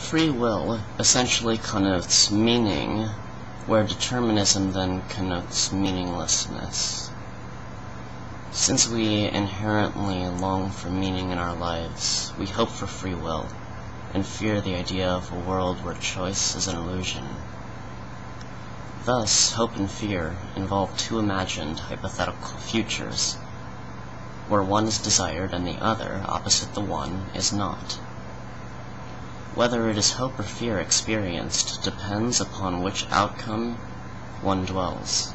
Free will essentially connotes meaning, where determinism then connotes meaninglessness. Since we inherently long for meaning in our lives, we hope for free will, and fear the idea of a world where choice is an illusion. Thus, hope and fear involve two imagined hypothetical futures, where one is desired and the other, opposite the one, is not. Whether it is hope or fear experienced depends upon which outcome one dwells.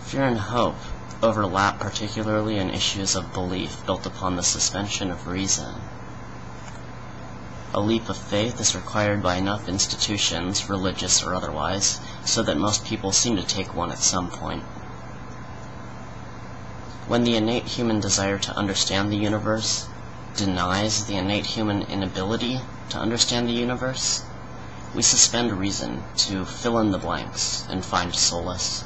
Fear and hope overlap particularly in issues of belief built upon the suspension of reason. A leap of faith is required by enough institutions, religious or otherwise, so that most people seem to take one at some point. When the innate human desire to understand the universe denies the innate human inability to understand the universe, we suspend reason to fill in the blanks and find solace.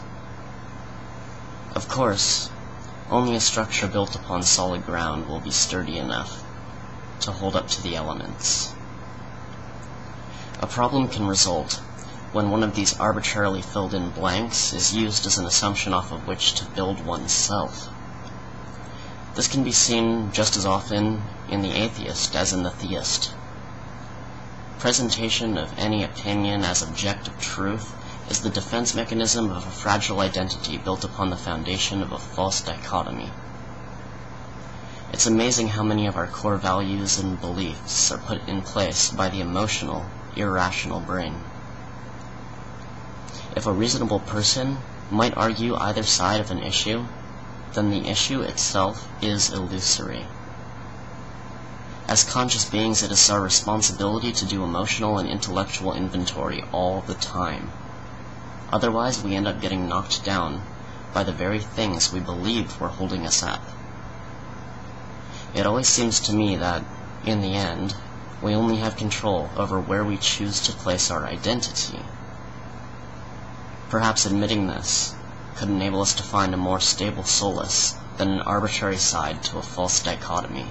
Of course, only a structure built upon solid ground will be sturdy enough to hold up to the elements. A problem can result when one of these arbitrarily filled in blanks is used as an assumption off of which to build oneself. This can be seen just as often in the atheist as in the theist. Presentation of any opinion as objective truth is the defense mechanism of a fragile identity built upon the foundation of a false dichotomy. It's amazing how many of our core values and beliefs are put in place by the emotional, irrational brain. If a reasonable person might argue either side of an issue, then the issue itself is illusory. As conscious beings, it is our responsibility to do emotional and intellectual inventory all the time. Otherwise, we end up getting knocked down by the very things we believed were holding us up. It always seems to me that, in the end, we only have control over where we choose to place our identity. Perhaps admitting this could enable us to find a more stable solace than an arbitrary side to a false dichotomy.